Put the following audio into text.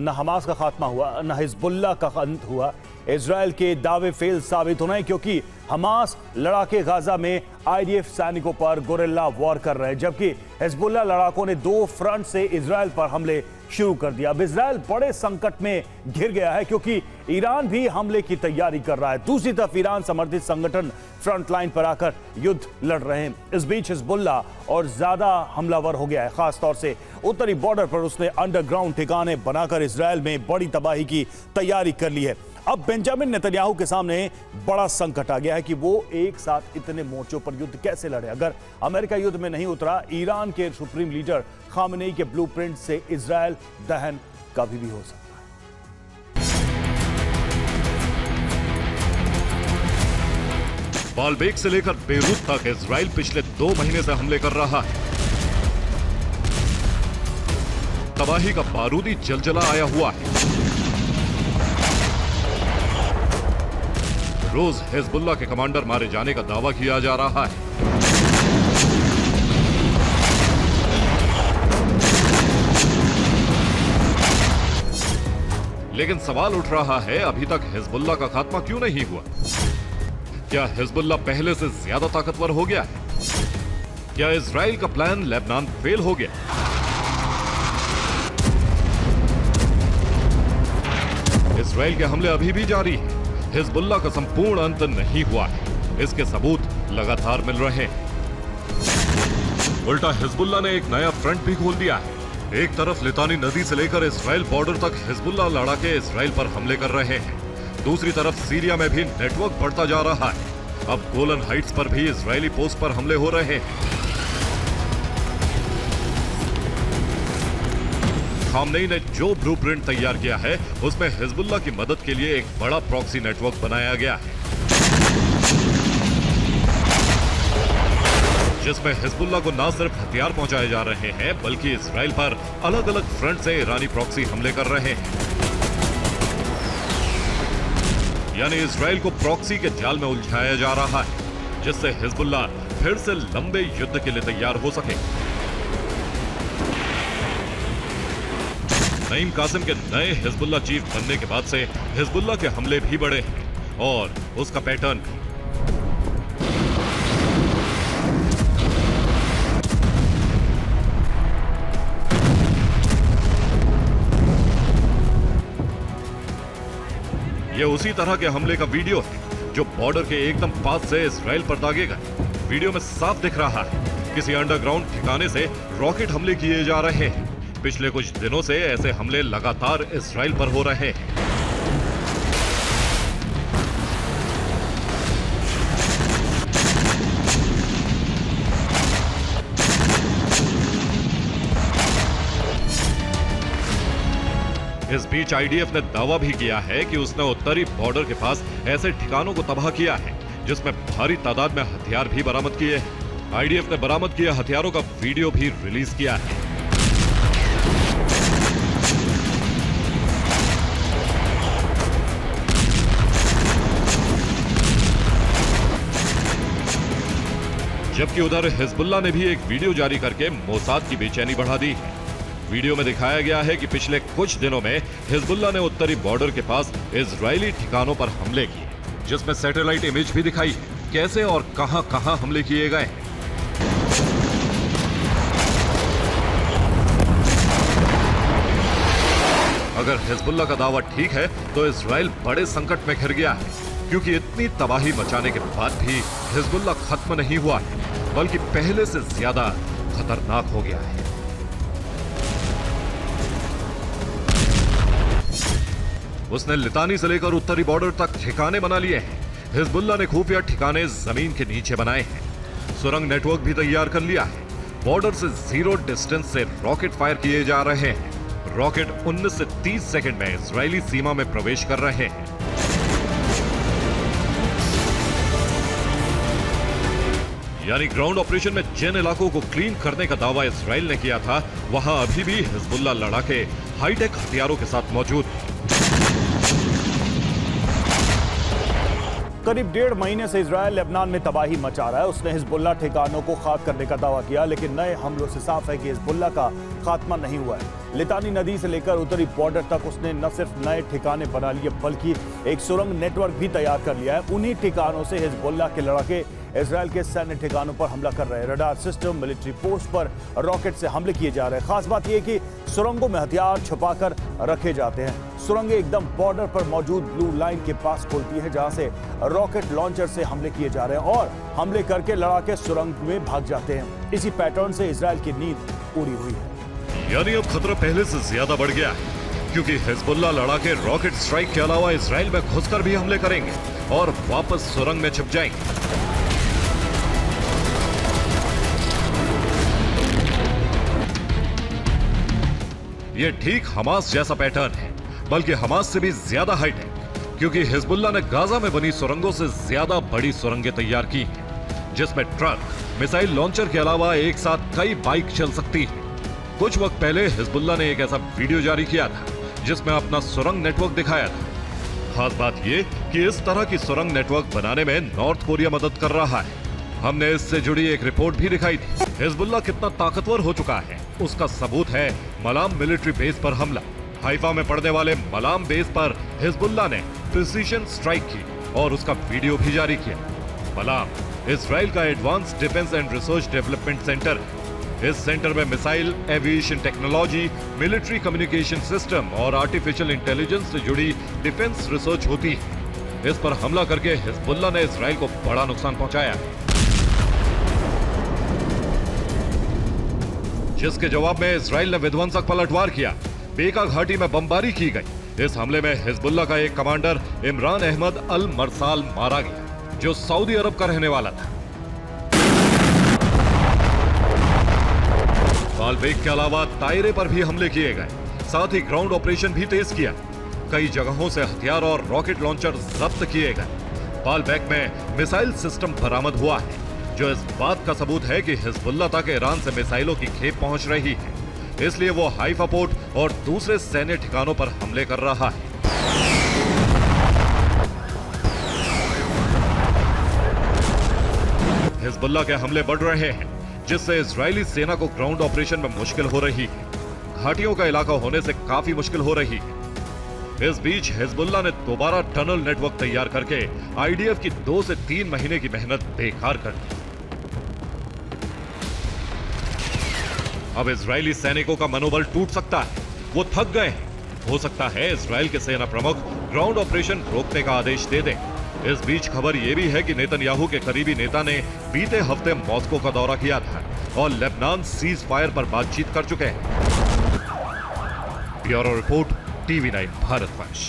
न हमास का खात्मा हुआ, न हिजबुल्लाह का अंत हुआ। इजराइल के दावे फेल साबित होने क्योंकि हमास लड़ाके गाजा में आईडीएफ सैनिकों पर गोरिल्ला वॉर कर रहे हैं, जबकि हिजबुल्लाह लड़ाकों ने 2 फ्रंट से इजराइल पर हमले शुरू कर दिया। अब इजराइल बड़े संकट में घिर गया है क्योंकि ईरान भी हमले की तैयारी कर रहा है। दूसरी तरफ ईरान समर्थित संगठन फ्रंट लाइन पर आकर युद्ध लड़ रहे हैं। इस बीच हिजबुल्लाह और ज्यादा हमलावर हो गया है, खासतौर से उत्तरी बॉर्डर पर उसने अंडरग्राउंड ठिकाने बनाकर इजराइल में बड़ी तबाही की तैयारी कर ली है। अब बेंजामिन नेतन्याहू के सामने बड़ा संकट आ गया है कि वो एक साथ इतने मोर्चों पर युद्ध कैसे लड़े। अगर अमेरिका युद्ध में नहीं उतरा, ईरान के सुप्रीम लीडर खामेनेई के ब्लूप्रिंट से इजराइल दहन कभी भी हो सकता है। बालबेक से लेकर बेरूत तक इजराइल पिछले 2 महीने से हमले कर रहा है। तबाही का बारूदी जलजला आया हुआ है। रोज हिजबुल्लाह के कमांडर मारे जाने का दावा किया जा रहा है। लेकिन सवाल उठ रहा है, अभी तक हिजबुल्लाह का खात्मा क्यों नहीं हुआ? क्या हिजबुल्लाह पहले से ज्यादा ताकतवर हो गया है? क्या इजराइल का प्लान लेबनान फेल हो गया? इजराइल के हमले अभी भी जारी हैं। हिजबुल्लाह का संपूर्ण अंत नहीं हुआ है, इसके सबूत लगातार मिल रहे हैं। उल्टा हिजबुल्लाह ने एक नया फ्रंट भी खोल दिया है। एक तरफ लितानी नदी से लेकर इजराइल बॉर्डर तक हिजबुल्लाह लड़ाके इजराइल पर हमले कर रहे हैं, दूसरी तरफ सीरिया में भी नेटवर्क बढ़ता जा रहा है। अब गोलन हाइट्स पर भी इजरायली पोस्ट पर हमले हो रहे हैं। खामनेई ने जो ब्लूप्रिंट तैयार किया है, उसमें हिजबुल्लाह की मदद के लिए एक बड़ा प्रॉक्सी नेटवर्क बनाया गया है, जिसमें हिजबुल्लाह को न सिर्फ हथियार पहुंचाए जा रहे हैं, बल्कि इजराइल पर अलग अलग फ्रंट से ईरानी प्रॉक्सी हमले कर रहे हैं। यानी इजराइल को प्रॉक्सी के जाल में उलझाया जा रहा है, जिससे हिजबुल्लाह फिर से लंबे युद्ध के लिए तैयार हो सके। नईम कासिम के नए हिजबुल्लाह चीफ बनने के बाद से हिजबुल्लाह के हमले भी बढ़े हैं और उसका पैटर्न ये उसी तरह के हमले का वीडियो है जो बॉर्डर के एकदम पास से इजराइल पर दागे गए। वीडियो में साफ दिख रहा है किसी अंडरग्राउंड ठिकाने से रॉकेट हमले किए जा रहे हैं। पिछले कुछ दिनों से ऐसे हमले लगातार इजराइल पर हो रहे हैं। इस बीच आईडीएफ ने दावा भी किया है कि उसने उत्तरी बॉर्डर के पास ऐसे ठिकानों को तबाह किया है जिसमें भारी तादाद में हथियार भी बरामद किए हैं। आईडीएफ ने बरामद किए हथियारों का वीडियो भी रिलीज किया है। जबकि उधर हिजबुल्लाह ने भी एक वीडियो जारी करके मोसाद की बेचैनी बढ़ा दी है। वीडियो में दिखाया गया है कि पिछले कुछ दिनों में हिजबुल्लाह ने उत्तरी बॉर्डर के पास इजरायली ठिकानों पर हमले किए, जिसमें सैटेलाइट इमेज भी दिखाई कैसे और कहां-कहां हमले किए गए। अगर हिजबुल्लाह का दावा ठीक है तो इजराइल बड़े संकट में घिर गया है, क्योंकि इतनी तबाही मचाने के बाद भी हिजबुल्लाह खत्म नहीं हुआ है, बल्कि पहले से ज्यादा खतरनाक हो गया है। उसने लितानी से लेकर उत्तरी बॉर्डर तक ठिकाने बना लिए हैं। हिजबुल्लाह ने खुफिया ठिकाने जमीन के नीचे बनाए हैं, सुरंग नेटवर्क भी तैयार कर लिया है। बॉर्डर से 0 डिस्टेंस से रॉकेट फायर किए जा रहे हैं। रॉकेट 19 से 30 सेकंड में इजरायली सीमा में प्रवेश कर रहे हैं। यानी ग्राउंड ऑपरेशन में जिन इलाकों को क्लीन करने का दावा इजराइल ने किया था, वहां अभी भी हिजबुल्लाह लड़ाके हाईटेक हथियारों के साथ मौजूद हैं। करीब 1.5 महीने से इजराइल लेबनान में तबाही मचा रहा है। उसने हिजबुल्लाह ठिकानों को खाक करने का दावा किया, लेकिन नए हमलों से साफ है कि हिजबुल्लाह का खात्मा नहीं हुआ है। लितानी नदी से लेकर उत्तरी बॉर्डर तक उसने न सिर्फ नए ठिकाने बना लिए बल्कि एक सुरंग नेटवर्क भी तैयार कर लिया है। उन्हीं ठिकानों से हिजबुल्लाह के लड़ाके इजरायल के सैन्य ठिकानों पर हमला कर रहे हैं। रडार सिस्टम, मिलिट्री पोस्ट पर रॉकेट से हमले किए जा रहे हैं। खास बात यह कि सुरंगों में हथियार छुपाकर रखे जाते हैं। सुरंगें एकदम बॉर्डर पर मौजूद ब्लू लाइन के पास खुलती है, जहां से रॉकेट लॉन्चर से हमले किए जा रहे हैं और हमले करके लड़ाके सुरंग में भाग जाते हैं। इसी पैटर्न से इजरायल की नींद उड़ी हुई है। यानी अब खतरा पहले से ज्यादा बढ़ गया है, क्योंकि हिजबुल्लाह लड़ाके रॉकेट स्ट्राइक के अलावा इजराइल में घुसकर भी हमले करेंगे और वापस सुरंग में छिप जाएंगे। ये ठीक हमास जैसा पैटर्न है, बल्कि हमास से भी ज्यादा हाईटेक, क्योंकि हिजबुल्लाह ने गाजा में बनी सुरंगों से ज्यादा बड़ी सुरंगें तैयार की हैं, जिसमें ट्रक, मिसाइल लॉन्चर के अलावा एक साथ कई बाइक चल सकती हैं। कुछ वक्त पहले हिजबुल्लाह ने एक ऐसा वीडियो जारी किया था जिसमें अपना सुरंग नेटवर्क दिखाया था। खास बात यह कि इस तरह की सुरंग नेटवर्क बनाने में नॉर्थ कोरिया मदद कर रहा है। हमने इससे जुड़ी एक रिपोर्ट भी दिखाई थी। हिजबुल्लाह कितना ताकतवर हो चुका है उसका सबूत है मलाम मिलिट्री बेस पर हमला। हाइफा में पड़ने वाले मलाम बेस पर हिजबुल्लाह ने प्रिसीजन स्ट्राइक की और उसका वीडियो भी जारी किया। मलाम इजराइल का advance defence and research development centre है। इस सेंटर में missile, aviation technology, military communication system और आर्टिफिशियल इंटेलिजेंस से जुड़ी डिफेंस रिसर्च होती है। इस पर हमला करके हिजबुल्लाह ने इजराइल को बड़ा नुकसान पहुंचाया, जिसके जवाब में इजराइल ने विध्वंसक पलटवार किया। बेका घाटी में बमबारी की गई। इस हमले में हिजबुल्लाह का एक कमांडर इमरान अहमद अल मरसाल मारा गया, जो सऊदी अरब का रहने वाला था। बालबेक के अलावा दायरे पर भी हमले किए गए, साथ ही ग्राउंड ऑपरेशन भी तेज किया। कई जगहों से हथियार और रॉकेट लॉन्चर जब्त किए गए। बालबेक में मिसाइल सिस्टम बरामद हुआ है, जो इस बात का सबूत है कि हिजबुल्लाह तक ईरान से मिसाइलों की खेप पहुंच रही है। इसलिए वो हाइफा पोर्ट और दूसरे सैन्य ठिकानों पर हमले कर रहा है। हिजबुल्लाह के हमले बढ़ रहे हैं, जिससे इजरायली सेना को ग्राउंड ऑपरेशन में मुश्किल हो रही है। घाटियों का इलाका होने से काफी मुश्किल हो रही है। इस बीच हिजबुल्लाह ने दोबारा टनल नेटवर्क तैयार करके आईडीएफ की 2 से 3 महीने की मेहनत बेकार कर दी। अब इजरायली सैनिकों का मनोबल टूट सकता है, वो थक गए हैं। हो सकता है इजरायल के सेना प्रमुख ग्राउंड ऑपरेशन रोकने का आदेश दे दें। इस बीच खबर यह भी है कि नेतन्याहू के करीबी नेता ने बीते हफ्ते मॉस्को का दौरा किया था और लेबनान सीज फायर पर बातचीत कर चुके हैं। Bureau report, TV9 भारतवंश।